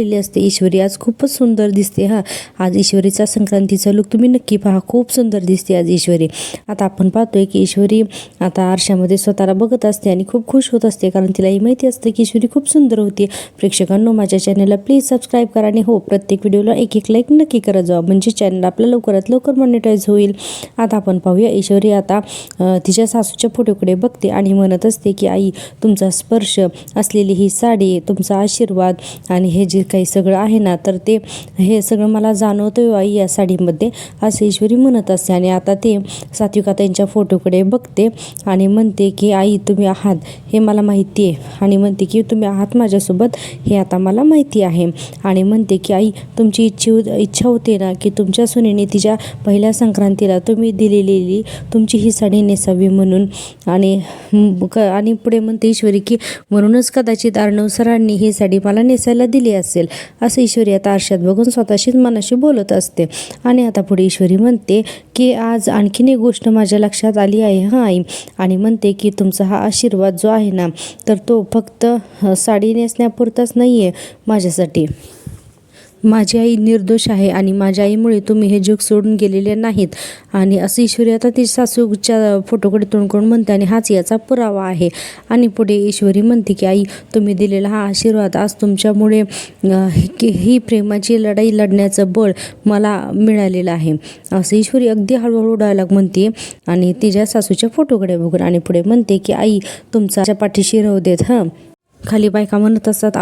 असते. ईश्वरी आज खूपच सुंदर दिसते आज ईश्वरीचा संक्रांतीचा लुक तुम्ही नक्की पहा, खूप सुंदर दिसते आज ईश्वरी. आता आपण पाहतोय की ईश्वरी आता आरशामध्ये स्वतःला बघत असते आणि खूप खुश होत असते, कारण तिलाही माहिती असतं की ईश्वरी खूप सुंदर होती. प्रेक्षकांनो, माझ्या चॅनलला प्लीज सबस्क्राईब करा आणि प्रत्येक व्हिडिओला एक लाईक नक्की करा जावा, म्हणजे चॅनल आपलं लवकरात लवकर मॉनिटाईज होईल. आता आपण पाहूया, ईश्वरी आता तिच्या सासूच्या फोटोकडे बघते आणि म्हणत असते की आई, तुमचा स्पर्श असलेली ही साडी, तुमचा आशीर्वाद आणि हे जे काही सगळं आहे ना, तर ते हे सगळं मला जाणवतं आई या साडीमध्ये, असं ईश्वरी म्हणत असते. आणि आता ते सात्विका त्यांच्या फोटोकडे बघते आणि म्हणते की आई, तुम्ही आहात हे मला माहिती आहे, आणि म्हणते की तुम्ही आहात माझ्यासोबत हे आता मला माहिती आहे. आणि म्हणते की आई, तुमची इच्छा होते ना की तुमच्या सुनेने तिच्या पहिल्या संक्रांतीला तुम्ही दिलेली तुमची ही साडी नेसावी म्हणून. आणि पुढे म्हणते ईश्वरी की म्हणूनच कदाचित अर्णव सरांनी ही साडी मला नेसायला दिली असेल, असं ईश्वरी आता आरशात बघून स्वतःशीच मनाशी बोलत असते. आणि आता पुढे ईश्वरी म्हणते की आज आणखीन एक गोष्ट माझ्या लक्षात आली आहे आई, आणि म्हणते की तुमचा हा आशीर्वाद जो आहे ना, तर तो फक्त साडी नेसण्यापुरताच नाही आहे माझ्यासाठी. माझी आई निर्दोष आहे आणि माझ्या आईमुळे तुम्ही हे जग सोडून गेलेले नाहीत. आणि असं ईश्वरी आता ती सासूच्या फोटोकडे तोंड करून म्हणते, आणि हाच याचा पुरावा आहे. आणि पुढे ईश्वरी म्हणते की आई, तुम्ही दिलेला हा आशीर्वाद आज तुमच्यामुळे ही प्रेमाची लढाई लढण्याचं बळ मला मिळालेलं आहे, असं ईश्वरी अगदी हळूहळू डायलॉग म्हणते आणि तिच्या सासूच्या फोटोकडे बघून. आणि पुढे म्हणते की आई, तुमच्या पाठीशी राहू देत. खाली बायका म्हणत असतात.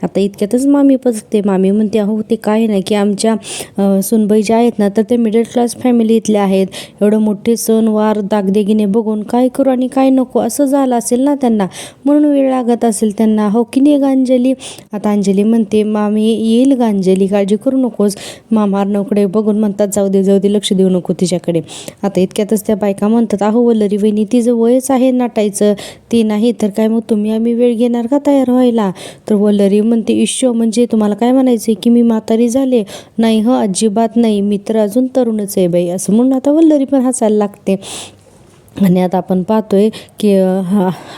आता इतक्यातच मामी पचते. मामी म्हणते, अहो ते काय नाही की आमच्या सुनबाई ज्या आहेत ना, तर ते मिडल क्लास फॅमिलीतले आहेत. एवढं मोठे सणवार दागदेगिने बघून काय करू आणि काय नको असं झालं असेल ना त्यांना, म्हणून वेळ लागत असेल त्यांना. हो की नाही ग अंजली? आता अंजली म्हणते, मामी येईल ग अंजली, काळजी करू नकोस. मामा अर्णवकडे बघून म्हणतात, जाऊ दे लक्ष देऊ नको तिच्याकडे. आता इतक्यातच त्या बायका म्हणतात, अहो वल्लरी वहिनी, तिचं वयच आहे नटायचं, ती नाही तर काय मग तुम्ही आम्ही वेळ घेणार का तयार व्हायला? तर वल्लरी म्हणते, ईश्व म्हणजे तुम्हाला काय म्हणायचं की मी म्हातारी झाले? नाही अजिबात नाही, मी तर अजून तरुणच आहे बाई, असं म्हणून आता वल्लरी पण हसायला लागते. आणि आता आपण पाहतोय की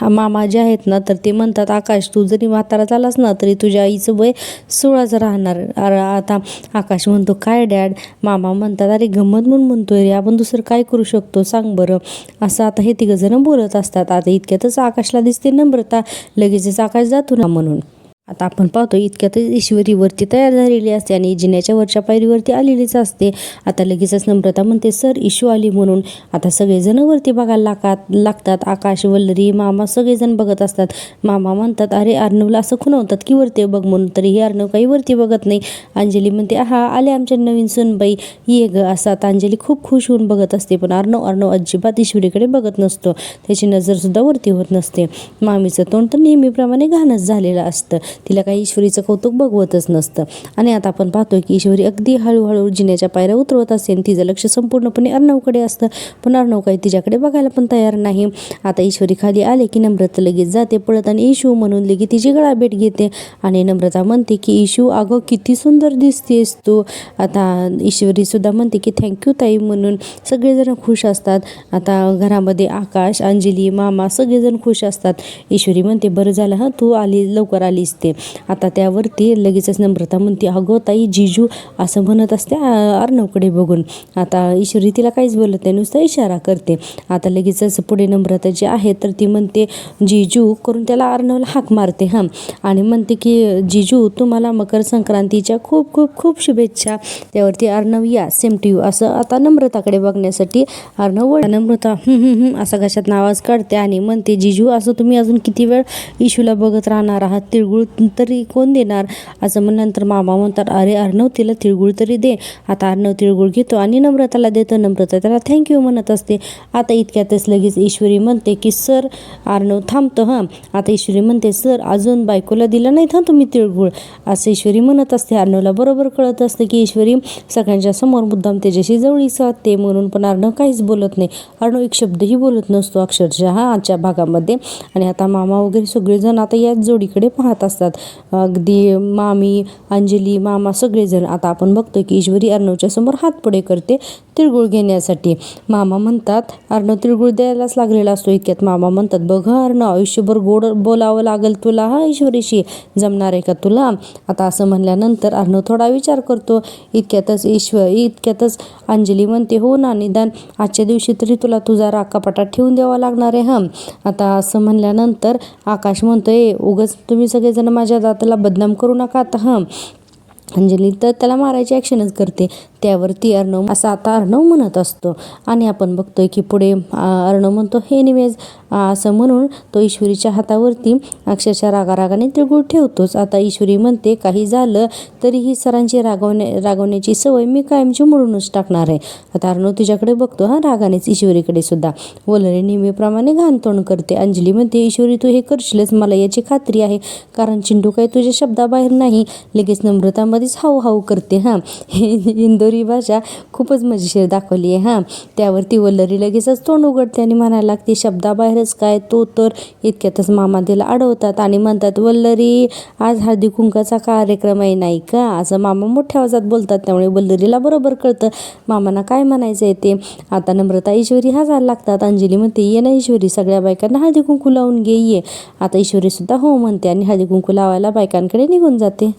मामा जे आहेत ना, तर ते म्हणतात, आकाश तू जरी म्हातारा झालास ना तरी तुझ्या आईचं वय 16च राहणार. आता आकाश म्हणतो, काय डॅड? मामा म्हणतात, अरे गंमत म्हणून म्हणतोय रे, आपण दुसरं काय करू शकतो सांग बरं, असं आता हे तिघंजणं बोलत असतात. आता इतक्यातच आकाशला दिसते नम्रता, लगेचच आकाश जातो ना म्हणून. आता आपण पाहतो इतक्यातच ईश्वरी वरती तयार झालेली असते आणि जिन्याच्या वरच्या पायरीवरती आलेलीच असते. आता लगेचच नम्रता म्हणते, सर इशू आली म्हणून. आता सगळेजण वरती बघायला लागतात. आकाश, वल्लरी, मामा सगळेजण बघत असतात. मामा म्हणतात, अरे अर्णवला असं खुणवतात की वरती बघ म्हणून, तरीही अर्णव काही वरती बघत नाही. अंजली म्हणते, आले आमच्या नवीन सुनबाई, ये ग, असं आता अंजली खूप खुश होऊन बघत असते. पण अर्णव अजिबात ईश्वरीकडे बघत नसतो, त्याची नजरसुद्धा वरती होत नसते. मामीचं तोंड तर नेहमीप्रमाणे घाणच झालेलं असतं, तिला काही ईश्वरीचं कौतुक बघवतच नसतं. आणि आता आपण पाहतोय की ईश्वरी अगदी हळूहळू जिन्याच्या पायऱ्या उतरवत असते आणि तिचं लक्ष संपूर्णपणे अर्णवकडे असतं, पण अर्णव काही तिच्याकडे बघायला पण तयार नाही. आता ईश्वरी खाली आले की नम्रता लगेच जाते पळत आणि इशू म्हणून लगेच तिची गळाभेट घेते. आणि नम्रता म्हणते की इशू, अगं किती सुंदर दिसतेस तू. आता ईश्वरी सुद्धा म्हणते की थँक्यू ताई म्हणून. सगळेजण खुश असतात. आता घरामध्ये आकाश, अंजली, मामा सगळेजण खुश असतात. ईश्वरी म्हणते, बरं झालं तू लवकर आलीस ते. आता त्यावरती लगेचच नम्रता म्हणते, अगं ताई जिजू, असं म्हणत असते अर्णवकडे बघून. आता ईश्वरी तिला काहीच बोलत नाही, नुसता इशारा करते. आता लगेचच पुढे नम्रता जी आहे तर ती म्हणते जिजू करून त्याला अर्णवला हाक मारते आणि म्हणते की जिजू, तुम्हाला मकर संक्रांतीच्या खूप खूप खूप शुभेच्छा. त्यावरती अर्णव, या सेम टू यू, असं आता नम्रताकडे बघण्यासाठी अर्णव. नम्रता असा घशात आवाज काढते आणि म्हणते, जिजू असं तुम्ही अजून किती वेळ इशूला बघत राहणार आहात? तिळगुळ तरी कोण देणार? असं म्हणल्यानंतर मामा म्हणतात, अरे अर्णव, तिला तिळगुळ तरी दे. आता अर्णव तिळगुळ घेतो आणि नम्रताला देतो. नम्रता त्याला थँक्यू म्हणत असते. आता इतक्यातच लगेच ईश्वरी म्हणते की सर, अर्णव थांबतो. आता ईश्वरी म्हणते, सर अजून बायकोला दिला नाहीत तुम्ही तिळगुळ, असं ईश्वरी म्हणत असते. अर्णवला बरोबर कळत असते की ईश्वरी सगळ्यांच्या समोर मुद्दाम त्याच्याशी जवळी साधते म्हणून, पण अर्णव काहीच बोलत नाही. अर्णव एक शब्दही बोलत नसतो अक्षरशः आजच्या भागामध्ये. आणि आता मामा वगैरे सगळेजण आता याच जोडीकडे पाहत असतात. असतात, अगदी मामी, अंजली, मामा सगळेजण. आता आपण बघतोय की ईश्वरी अर्णवच्या समोर हात पुढे करते तिळगुळ घेण्यासाठी. मामा म्हणतात, अर्णव तिळगुळ द्यायलाच लागलेला असतो. इतक्यात मामा म्हणतात, बघ अर्णव, आयुष्यभर गोड बोलावं लागेल तुला हा ईश्वरीशी, जमणार आहे का तुला? आता असं म्हणल्यानंतर अर्णव थोडा विचार करतो. इतक्यातच अंजली म्हणते, हो ना, निदान आजच्या दिवशी तरी तुला तुझा राग कपाटात ठेवून द्यावा लागणार आहे. आता असं म्हणल्यानंतर आकाश म्हणतोय, उगाच तुम्ही सगळेजण माझ्या दाताला बदनाम करू नका आता. अंजली तर त्याला मारायची ॲक्शनच करते. त्यावरती आता अर्णव म्हणत असतो. आणि आपण बघतोय की पुढे अर्णव म्हणतो, हे निवेज, असं म्हणून तो ईश्वरीच्या हातावरती अक्षरशः रागारागाने तिळगुळ ठेवतोच. आता ईश्वरी म्हणते, काही झालं तरीही सरांची रागवण्याची सवय मी कायमची मोडूनच टाकणार आहे. आता अर्णव तिच्याकडे बघतो रागानेच ईश्वरीकडे सुद्धा. वल्लरी नेहमीप्रमाणे घाणतोंड करते. अंजली म्हणते, ईश्वरी तू हे करशीलच, मला याची खात्री आहे, कारण चिंटू काही तुझ्या शब्दाबाहेर नाही. लगेच नम्रतामध्येच हाऊ करते. इंदोरी भाषा खूपच मजेशीर दाखवली आहे. त्यावरती वल्लरी लगेचच तोंड उघडते आणि म्हणायला लागते, शब्दाबाहेरच काय तो तर. इतक्यातच मामा तिला अडवतात आणि म्हणतात, वल्लरी, आज हळदी कुंकाचा कार्यक्रम आहे नाही का, असं मामा मोठ्या आवाजात बोलतात. त्यामुळे वल्लरीला बरोबर कळतं मामांना काय म्हणायचं आहे ते. आता नम्रता, ईश्वरी हसायला लागतात. अंजली म्हणते, ये ना ईश्वरी, सगळ्या बायकांना हळदी कुंकू लावून घे ये. आता ईश्वरी सुद्धा हो म्हणते आणि हळदी कुंकू लावायला बायकांकडे निघून जाते.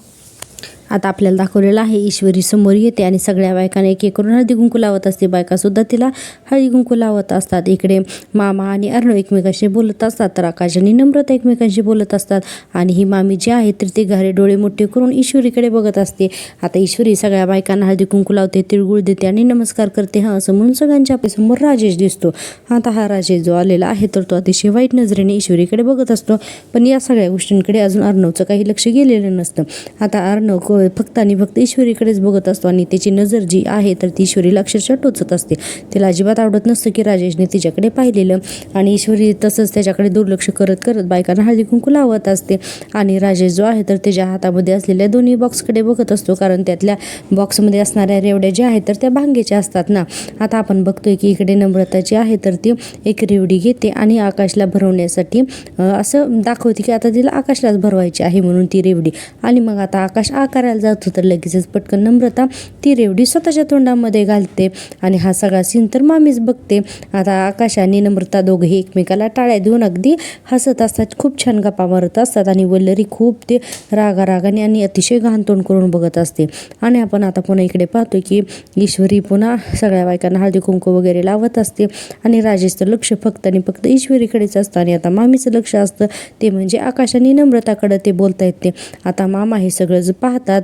आता आपल्याला दाखवलेलं आहे, ईश्वरी समोर येते आणि सगळ्या बायकांना एक एक करून हळदी कुंकू लावत असते. बायकासुद्धा तिला हळदी कुंकू लावत असतात. इकडे मामा आणि अर्णव एकमेकांशी बोलत असतात, तर आकाश आणि नम्रता एकमेकांशी बोलत असतात. आणि ही मामी जी आहे तर ती घारे डोळे मोठे करून ईश्वरीकडे बघत असते. आता ईश्वरी सगळ्या बायकांना हळदी कुंकू लावते, तिळगुळ देते आणि नमस्कार करते. असं म्हणून सगळ्यांच्या समोर राजेश दिसतो. आता हा राजेश जो आलेला आहे तर तो अतिशय वाईट नजरेने ईश्वरीकडे बघत असतो. पण या सगळ्या गोष्टींकडे अजून अर्णवचं काही लक्ष गेलेलं नसतं. आता अर्णव फक्त आणि फक्त ईश्वरीकडेच बघत असतो आणि त्याची नजर जी आहे तर ती ईश्वरीला अक्षरशः टोचत असते. तिला अजिबात आवडत नसतं की राजेशने तिच्याकडे पाहिलेलं. आणि ईश्वरी तसंच त्याच्याकडे दुर्लक्ष करत करत बायकांना हळदी कुंकू लावत असते. आणि राजेश जो आहे तर त्याच्या हातामध्ये असलेल्या दोन्ही बॉक्सकडे बघत असतो, कारण त्यातल्या बॉक्समध्ये असणाऱ्या रेवड्या ज्या आहेत तर त्या भांगेच्या असतात ना. आता आपण बघतोय की इकडे नम्रता जी आहे तर ती एक रेवडी घेते आणि आकाशला भरवण्यासाठी असं दाखवते की आता तिला आकाशलाच भरवायची आहे म्हणून ती रेवडी. आणि मग आता आकाश करायला जातो तर लगेचच पटकन नम्रता ती रेवडी स्वतःच्या तोंडामध्ये घालते आणि हा सगळा सीन तर मामीच बघते. आता आकाश आणि नम्रता दोघेही एकमेकाला टाळ्या देऊन अगदी हसत असतात, खूप छान गप्पा मारत असतात. आणि वल्लरी खूप ते रागारागाने आणि अतिशय घाण तोंड करून बघत असते. आणि आपण आता पुन्हा इकडे पाहतोय की ईश्वरी पुन्हा सगळ्या बायकांना हळदी कुंकू वगैरे लावत असते आणि राजेशचं लक्ष फक्त आणि फक्त ईश्वरीकडेच असतं. आणि आता मामीचं लक्ष असतं ते म्हणजे आकाश आणि नम्रताकडे ते बोलता ते. आता मामा हे सगळं पाहतात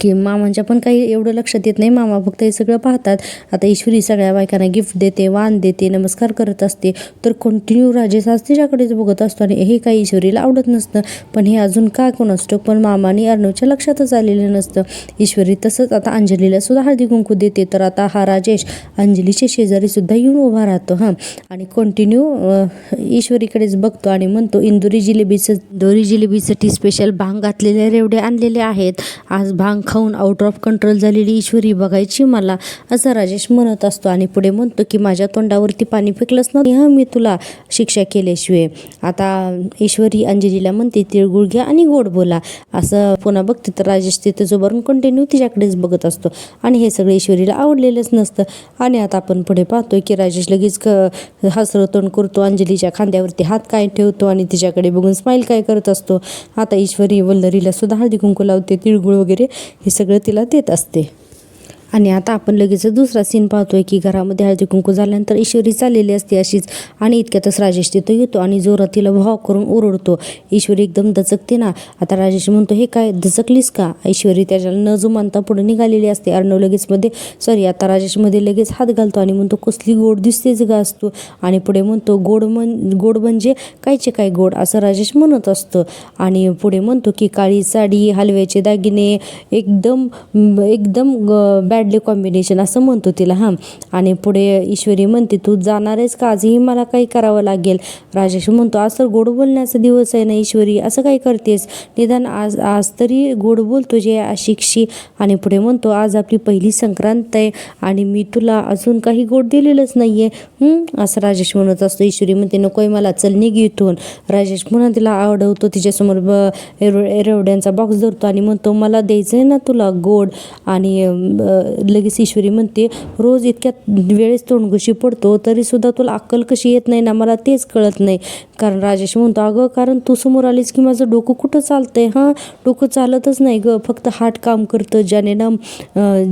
की मामांच्या पण काही एवढं लक्षात येत नाही, मामा फक्त हे सगळं पाहतात. आता ईश्वरी सगळ्या बायकांना गिफ्ट देते, वाण देते, नमस्कार करत असते, तर कंटिन्यू राजेश आज तिच्याकडेच बघत असतो. आणि हे काही ईश्वरीला आवडत नसतं, पण हे अजून का कोणाचं पण मामा आणि अर्णवच्या लक्षातच आलेलं नसतं. ईश्वरी तसंच आता अंजलीला सुद्धा हळदी कुंकू देते. तर आता हा राजेश अंजलीच्या शेजारी सुद्धा येऊन उभा राहतो आणि कंटिन्यू ईश्वरीकडेच बघतो आणि म्हणतो, इंदोरी जिलेबीसाठी स्पेशल भांग घातलेले रेवडे आणलेले आहेत, आज भांग खाऊन आउट ऑफ कंट्रोल झालेली ईश्वरी बघायची मला, असं राजेश म्हणत असतो. आणि पुढे म्हणतो की माझ्या तोंडावरती पाणी फेकलंच ना मी तुला शिक्षा केल्याशिवाय. आता ईश्वरी अंजलीला म्हणते, तिळगुळ घ्या आणि गोड बोला, असं पुन्हा बघते तर राजेश तिथं जोबरून कंटिन्यू तिच्याकडेच बघत असतो. आणि हे सगळं ईश्वरीला आवडलेलंच नसतं. आणि आता आपण पुढे पाहतोय की राजेश लगेच हसरं तोंड करतो, अंजलीच्या खांद्यावरती हात काय ठेवतो आणि तिच्याकडे बघून स्माईल काय करत असतो. आता ईश्वरी वल्लरीला सुद्धा हळदी कुंकू लावते, तिळगुळ वगैरे हे सगळं तिला देत असते. आणि आता आपण लगेच दुसरा सीन पाहतोय की घरामध्ये हळदी कुंकू झाल्यानंतर ईश्वरी चाललेली असते अशीच. आणि इतक्यातच राजेश तिथं येतो आणि जोरात तिला भाव करून ओरडतो. ईश्वरी एकदम दचकते ना. आता राजेश म्हणतो, हे काय दचकलीस का? ईश्वरी त्याच्याला न जुमानता पुढे निघालेली असते. अर्णव आता राजेशमध्ये लगेच हात घालतो आणि म्हणतो, कसली गोड दिसतेच गा असतो. आणि पुढे म्हणतो, गोड म्हणजे कायचे काय गोड, असं राजेश म्हणत असतं. आणि पुढे म्हणतो की काळी साडी, हलव्याचे दागिने, एकदम बॅडली कॉम्बिनेशन असं म्हणतो तिला हां. आणि पुढे ईश्वरी म्हणते तू जाणार आहेस का, आजही मला काही करावं लागेल. राजेश म्हणतो आज तर गोड बोलण्याचा दिवस आहे ना ईश्वरी, असं काय करतेस, निदान आज आज तरी गोड बोल तुझे आशिकशी. आणि पुढे म्हणतो आज आपली पहिली संक्रांत आहे आणि मी तुला अजून काही गोड दिलेलंच नाही आहे असं राजेश म्हणत असतो. ईश्वरी म्हणते नकोय मला, चल निघ इथून. राजेश पुन्हा तिला आवडवतो, तिच्यासमोर एरवड्यांचा बॉक्स धरतो आणि म्हणतो मला द्यायचं आहे ना तुला गोड. आणि लगेच ईश्वरी म्हणते रोज इतक्या वेळेस तोंडघुशी पडतो तरीसुद्धा तुला अक्कल कशी येत नाही ना, मला तेच कळत नाही. कारण राजेश म्हणतो अगं कारण तू समोर आलीस की माझं डोकं कुठं चालतंय, हां डोकं चालतच नाही गं, फक्त हार्ट काम करतं,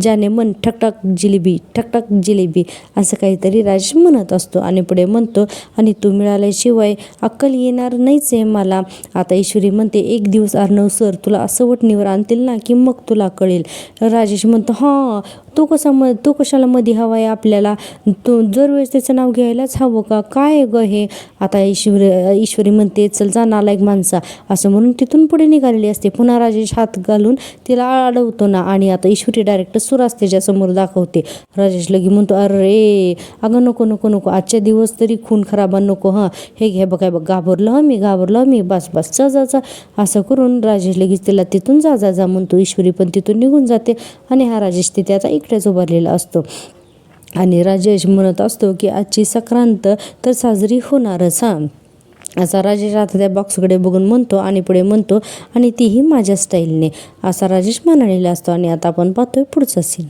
ज्याने मन ठकठक जिलेबी ठकठक जिलेबी असं काहीतरी राजेश म्हणत असतो. आणि पुढे म्हणतो आणि तू मिळाल्याशिवाय अक्कल येणार नाहीच आहे मला. आता ईश्वरी म्हणते एक दिवस अर्णव सर तुला असं वटणीवर आणतील ना की मग तुला कळेल. राजेश म्हणतो हां तो कशाला मध्ये हवा आहे आपल्याला, तो दरवेळेस त्याचं नाव घ्यायलाच हवं का, काय ग हे. आता ईश्वरी म्हणते चल जा नालायक माणसा असं म्हणून तिथून पुढे निघालेली असते. पुन्हा राजेश हात घालून तिला अडवतो ना आणि आता ईश्वरी डायरेक्ट सुराज त्याच्यासमोर दाखवते. राजेश लगी म्हणतो अरे अगं नको नको नको, आजच्या दिवस तरी खून खराबा नको, हां हे घ्या बघ घाबरलो मी बस जा असं करून राजेश लगेच तिला तिथून जा म्हणतो. ईश्वरी पण तिथून निघून जाते आणि हा राजेश तिथे आता इकडेच उभारलेला असतो. आणि राजेश म्हणत असतो की आजची संक्रांत तर साजरी होणारच हां असा राजेश आता त्या बॉक्सकडे बघून म्हणतो. आणि पुढे म्हणतो आणि तीही माझ्या स्टाईलने असा राजेश म्हणालेला असतो. आणि आता आपण पाहतोय पुढचा सीन.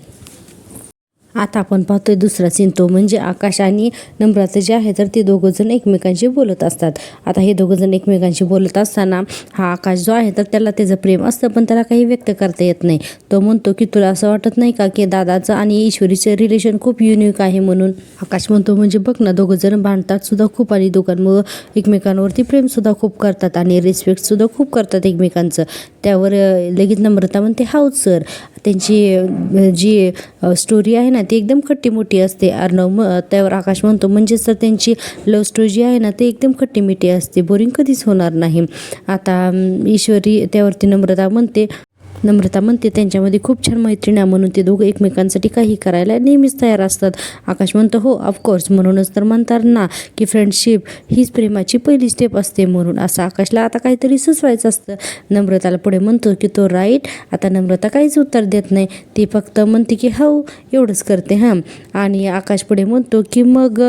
आता आपण पाहतोय दुसरा सीन, तो म्हणजे आकाश आणि नम्रता जे आहे तर ते दोघंजण एकमेकांशी बोलत असतात. आता हे दोघंजण एकमेकांशी बोलत असताना हा आकाश जो आहे तर त्याला त्याचं प्रेम असतं पण त्याला काही व्यक्त करता येत नाही. तो म्हणतो की तुला असं वाटत नाही का की दादाचं आणि ईश्वरीचं रिलेशन खूप युनिक आहे म्हणून. आकाश म्हणतो म्हणजे बघ ना दोघंजण भांडतात सुद्धा खूप आणि दोघांमुळं एकमेकांवरती प्रेमसुद्धा खूप करतात आणि रिस्पेक्टसुद्धा खूप करतात एकमेकांचं. त्यावर लगेच नम्रता म्हणते हाऊ सर. त्यांची जी स्टोरी आहे ना ती एकदम खट्टी मोठी असते. अर्णव त्यावर आकाश म्हणतो म्हणजे सर त्यांची लव्ह स्टोरी जी आहे ना ती एकदम खट्टी मिठी असते, बोरिंग कधीच होणार नाही. आता ईश्वरी त्यावरती नम्रता म्हणते त्यांच्यामध्ये खूप छान मैत्रीण आहे म्हणून ते दोघं एकमेकांसाठी काही करायला नेहमीच तयार असतात. आकाश म्हणतो हो ऑफकोर्स, म्हणूनच तर म्हणतात ना की फ्रेंडशिप हीच प्रेमाची पहिली स्टेप असते म्हणून. असं आकाशला आता काहीतरी सुचवायचं असतं. नम्रताला पुढे म्हणतो की तो राईट. आता नम्रता काहीच उत्तर देत नाही, ती फक्त म्हणते की हो एवढंच करते हां. आणि आकाश पुढे म्हणतो की मग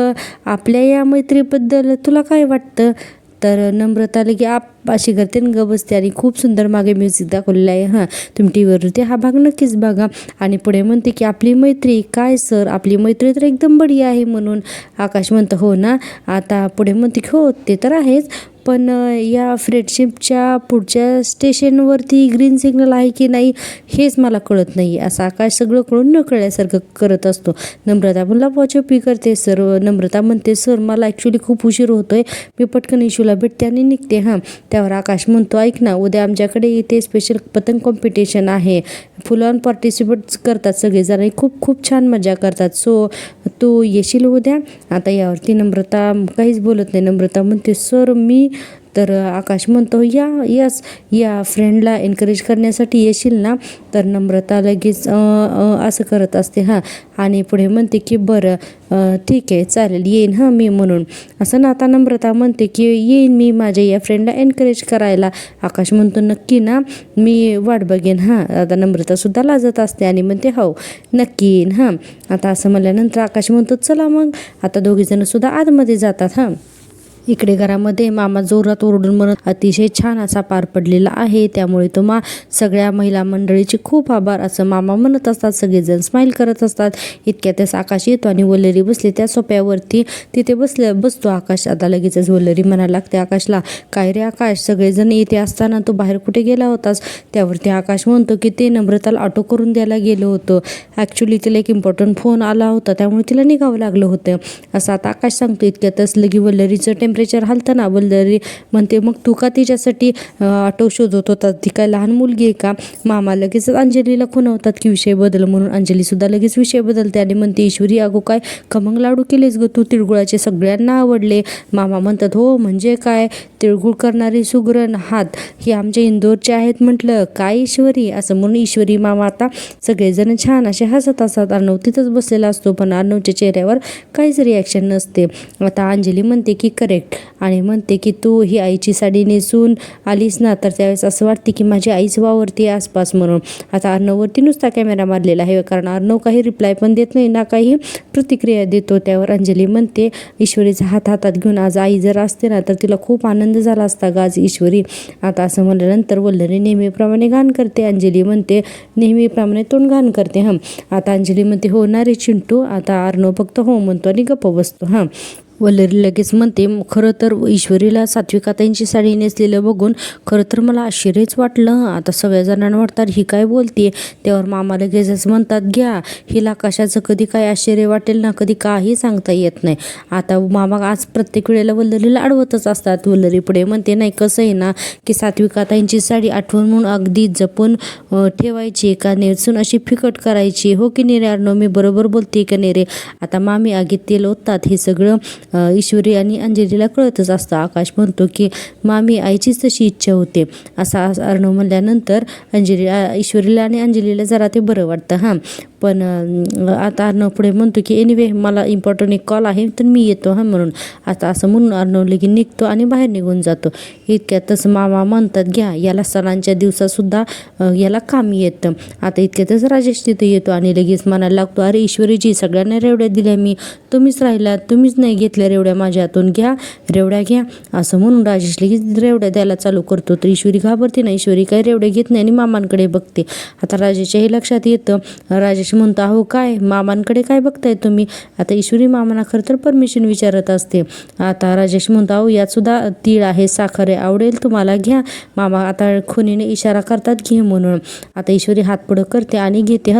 आपल्या या मैत्रीबद्दल तुला काय वाटतं. तर नम्रता लगे अशी करते ग बसते आणि खूप सुंदर मागे म्युझिक दाखवलेलं आहे हां, तुम्ही टी व्हीवरती हा भाग नक्कीच बघा. आणि पुढे म्हणते की आपली मैत्री काय सर, आपली मैत्री तर एकदम बढिया आहे म्हणून. आकाश म्हणतं हो ना. आता पुढे म्हणते की हो ते तर आहेच, पण या फ्रेंडशिपच्या पुढच्या स्टेशनवरती ग्रीन सिग्नल आहे की नाही हेच मला कळत नाही. असं आकाश सगळं कळून न कळल्यासारखं करत असतो. नम्रता पण लपवाछपी करते. सर नम्रता म्हणते सर मला ॲक्च्युली खूप उशीर होतोय, मी पटकन इशूला भेटते आणि निघते हां. त्यावर आकाश म्हणतो ऐक ना उद्या आमच्याकडे इथे स्पेशल पतंग कॉम्पिटिशन आहे, फुल ऑन पार्टिसिपेट करतात सगळेजण आणि खूप खूप छान मजा करतात, सो तू येशील उद्या. आता यावरती नम्रता काहीच बोलत नाही. नम्रता म्हणते सर मी. तर आकाश म्हणतो या फ्रेंडला एनकरेज करण्यासाठी येशील ना. तर नम्रता लगेच असं करत असते हां. आणि पुढे म्हणते की बरं ठीक आहे चालेल येईन हां मी म्हणून. असं ना आता नम्रता म्हणते की येईन मी माझ्या या फ्रेंडला एनकरेज करायला. आकाश म्हणतो नक्की ना, मी वाट बघेन हां. आता नम्रतासुद्धा लाजत असते आणि म्हणते हो नक्की येईन हां. आता असं म्हणल्यानंतर आकाश म्हणतो चला मग. आता दोघीजणंसुद्धा आतमध्ये जातात हां. इकडे घरामध्ये मामा जोरात ओरडून म्हणत अतिशय छान असा पार पडलेला आहे, त्यामुळे तो सगळ्या महिला मंडळीचे खूप आभार असं मामा म्हणत असतात. सगळेजण स्माईल करत असतात. इतक्यातच आकाश येतो आणि वल्लरी बसली त्या सोप्यावरती, तिथे बसतो आकाश. आता लगेचच वल्लरी म्हणायला लागते आकाशला काय रे आकाश, सगळेजण येते असताना तू बाहेर कुठे गेला होतास. त्यावरती आकाश म्हणतो की ते नम्रताला ऑटो करून द्यायला गेलो होतो, ॲक्च्युली तिला एक इम्पॉर्टंट फोन आला होता त्यामुळे तिला निघावं लागलं होतं असं आता आकाश सांगतो. इतक्यातच लगी वल्लरीचं टेम्परेचर हलतं ना. वल्लरी म्हणते मग तू का तिच्यासाठी ऑटो शोधत होता, ती काय लहान मुलगी आहे का. मामा लगेच अंजलीला खुणवतात की विषय बदल म्हणून. अंजलीसुद्धा लगेच विषय बदलते आणि म्हणते ईश्वरी अगो काय खमंग लाडू केलेस ग तू, तिळगुळाचे सगळ्यांना आवडले. मामा म्हणतात हो म्हणजे काय, तिळगुळ करणारे सुगरण हात हे आमच्या इंदोरचे आहेत. म्हटलं काय ईश्वरी असं म्हणून ईश्वरी मामा आता सगळेजण छान असे हसत असतात. अर्णव तिथंच बसलेला असतो पण अर्णवच्या चेहऱ्यावर काहीच रिॲक्शन नसते. आता अंजली म्हणते की करेक्ट आणि म्हणते की तू ही आईची साडी नेसून आलीस ना तर त्यावेळेस असं वाटते की माझी आईच वावरते आसपास म्हणून. आता अर्णववरती नुसता कॅमेरा मारलेला आहे कारण अर्णव काही रिप्लाय पण देत नाही ना काही प्रतिक्रिया देतो. त्यावर अंजली म्हणते ईश्वरीचा हात हातात घेऊन आज आई जर असते ना तर तिला खूप आनंद झाला असता ग आज ईश्वरी. आता असं म्हणल्यानंतर वल्लरी नेहमीप्रमाणे घाण करते. अंजली म्हणते नेहमीप्रमाणे तोंड घाण करते. आता अंजली म्हणते हो ना रे चिंटू. आता अर्णव फक्त हो म्हणतो आणि गप्प बसतो. वल्लरी लगेच म्हणते खरं तर ईश्वरीला सात्विकाताईंची साडी नेसलेलं बघून खरं तर मला आश्चर्यच वाटलं. आता सगळ्या जणांना वाटतात ही काय बोलते. त्यावर मामा लगेचच म्हणतात घ्या हिला कशाचं कधी काय आश्चर्य वाटेल ना, कधी काही सांगता येत नाही. आता मामा आज प्रत्येक वेळेला वल्लरीला अडवतच असतात. वल्लरी पुढे म्हणते नाही कसं आहे ना की सात्विकाताईंची साडी आठवण म्हणून अगदी जपून ठेवायची का नेसून अशी फिकट करायची. हो की नाही रे अर्णव, मी बरोबर बोलते का नाही रे. आता मामी आगीत तेल ओततात हे सगळं ईश्वरी आणि अंजलीला कळतच असतं. आकाश म्हणतो की मामी आईचीच तशी इच्छा होते असा अर्णव म्हणल्यानंतर ईश्वरीला आणि अंजलीला जरा ते बरं वाटतं. पण आता अर्णव पुढे म्हणतो की एनिवे मला इम्पॉर्टंट एक कॉल आहे तर मी येतो म्हणून. आता असं म्हणून अर्णव लगेच निघतो आणि बाहेर निघून जातो. इतक्यातच मामा म्हणतात घ्या याला सणांच्या दिवसातसुद्धा याला कामी येतं. आता इतक्यातच राजेश तिथे येतो आणि लगेच म्हणायला लागतो अरे ईश्वरीजी सगळ्यांना रेवड्या दिल्या मी, तुम्हीच राहिला, तुम्हीच नाही घेतल्या रेवड्या माझ्या हातून, घ्या रेवड्या घ्या असं म्हणून राजेश लगेच रेवड्या द्यायला चालू करतो. तर ईश्वरी घाबरते ना, ईश्वरी काही रेवड्या घेत नाही आणि मामांकडे बघते. आता राजेशच्या हे लक्षात येतं. राजेश म्हणतो अहो काय मामांकडे काय बघताय तुम्ही. आता ईश्वरी मामांना खरं तर परमिशन विचारत असते. आता राजेश म्हणतो अहो यात सुद्धा तीळ आहे, साखर आहे, आवडेल तुम्हाला घ्या. मामा आता खुनीने इशारा करतात घे म्हणून. आता ईश्वरी हात पुढं करते आणि घेते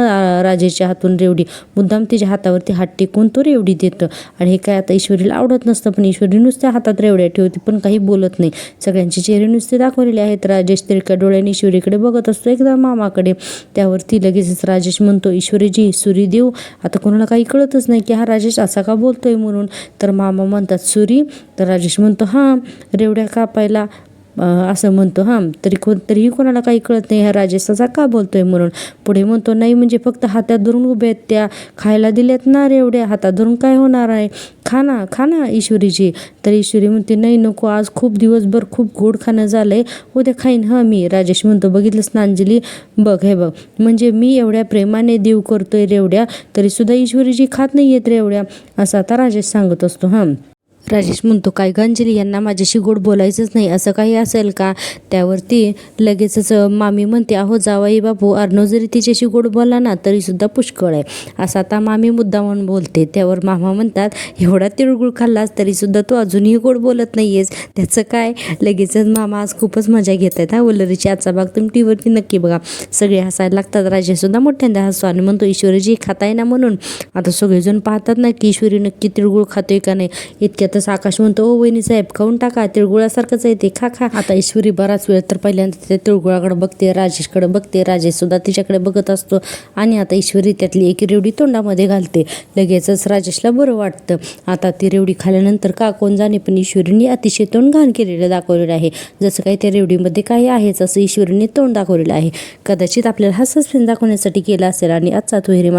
राजेशच्या हातून रेवडी. मुद्दाम तिच्या हातावरती हात टेकून तो रेवडी देतं आणि हे काय आता ईश्वरीला आवडत नसतं पण ईश्वरी नुसत्या हातात रेवड्या ठेवते पण काही बोलत नाही. सगळ्यांचे चेहरे नुसते दाखवलेले आहेत. राजेश तिरक्या डोळ्याने ईश्वरीकडे बघत असतो एकदा मामाकडे. त्यावरती लगेचच राजेश म्हणतो ईश्वरीजी सुरी देऊ. आता कोणाला काही कळतच नाही की हा राजेश असा का बोलतोय म्हणून. तर मामा म्हणतात सुरी. तर राजेश म्हणतो रेवड्या कापायला असं म्हणतो. तरीही कोणाला काही कळत नाही ह्या राजेश असा का बोलतोय म्हणून. पुढे म्हणतो नाही म्हणजे फक्त हातात धरून उभे आहेत त्या, खायला दिल्यात ना रेवड्या, हातात धरून काय होणार आहे, खा ना ईश्वरीजी. तर ईश्वरी म्हणते नाही नको, आज खूप दिवसभर खूप गोड खाणं झालंय, उद्या खाईन मी. राजेश म्हणतो बघितलंस ना अंजली, बघ हे बघ म्हणजे मी एवढ्या प्रेमाने देव करतोय रेवड्या तरीसुद्धा ईश्वरीजी खात नाही येत रेवड्या असं आता राजेश सांगत असतो. राजेश म्हणतो काय ग अंजली यांना माझ्याशी गोड बोलायचंच नाही असं काही असेल का. त्यावरती लगेचच मामी म्हणते अहो जावाई बापू अर्णव जरी तिच्याशी गोड बोलला ना तरीसुद्धा पुष्कळ आहे असं आता मामी मुद्दामून बोलते. त्यावर मामा म्हणतात एवढा तिळगुळ खाल्लास तरीसुद्धा तू अजूनही गोड बोलत नाही आहेस, त्याचं काय. लगेचच मामा आज खूपच मजा घेत आहेत. वल्लरीची आजचा भाग तुम्ही टीव्हीवरती नक्की बघा. सगळे हसायला लागतात. राजेशसुद्धा मोठ्यांदा हसतो आणि म्हणतो ईश्वरीजी खाताय ना म्हणून. आता सगळेजण पाहतात ना की ईश्वरी नक्की तिळगुळ खातोय का नाही. इतक्यात तसं आकाश म्हणतो ओ वहिनी साहेब खाऊन टाका, तिळगुळासारखंच आहे ते, खा. आता ईश्वरी बराच वेळ तर पहिल्यांदा त्या तिळगुळाकडे बघते, राजेशकडे बघते. राजेश सुद्धा तिच्याकडे बघत असतो आणि आता ईश्वरी त्यातली एक रेवडी तोंडामध्ये घालते. लगेचच राजेशला बरं वाटतं. आता ती रेवडी खाल्ल्यानंतर का कोण जाणे पण ईश्वरीने अतिशय तोंड घाण केलेलं दाखवलेलं आहे. जसं काही त्या रेवडीमध्ये काही आहेच असं ईश्वरीने तोंड दाखवलेलं आहे. कदाचित आपल्याला हा सस्पेन्स दाखवण्यासाठी केला असेल. आणि आजचा तो हिरे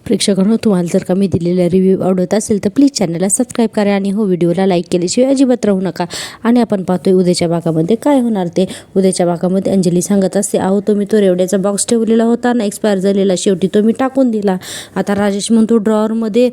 प्रेक्षकांनो तुम्हाला जर का मी दिलेला रिव्ह्यू आवडत असेल तर प्लीज चॅनलला सबस्क्राईब करा आणि व्हिडिओला लाईक केल्याशिवाय अजिबात राहू नका. आणि आपण पाहतोय उद्याच्या भागामध्ये काय होणार ते. उद्याच्या भागामध्ये अंजली सांगत असते अहो तुम्ही तो रेवड्याचा बॉक्स ठेवलेला होता ना एक्सपायर झालेला, शेवटी तो मी टाकून दिला. आता राजेश म्हणतो ड्रॉवरमध्ये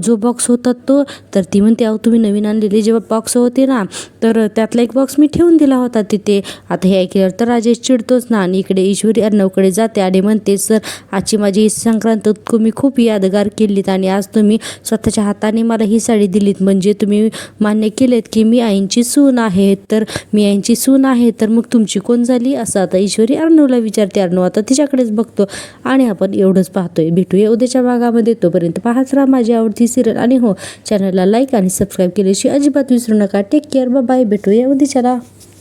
जो बॉक्स होता तो. तर ती म्हणते अहो तुम्ही नवीन आणलेले जेव्हा बॉक्स होते ना तर त्यातला एक बॉक्स मी ठेवून दिला होता तिथे. आता हे ऐकल्यावर तर राजेश चिडतोच ना. आणि इकडे ईश्वरी अर्णवकडे जाते आणि म्हणते सर आजची माझी संक्रांत तुम्ही खूप यादगार केलीत आणि आज तुम्ही स्वतःच्या हाताने मला ही साडी दिलीत म्हणजे तुम्ही मान्य केलेत की मी आईंची सून आहे, तर मी आईंची सून आहे, तर मग तुमची कोण झाली असं आता ईश्वरी अर्णवला विचारते. अर्णव आता तिच्याकडेच बघतो आणि आपण एवढंच पाहतोय. भेटूया उद्याच्या भागामध्ये. तोपर्यंत पाहत राहा माझी आवडती सिरियल आणि हो, चॅनलला लाईक आणि सबस्क्राईब केल्याची अजिबात विसरू नका. Take care, bye. भेटूया उद्याच्याला.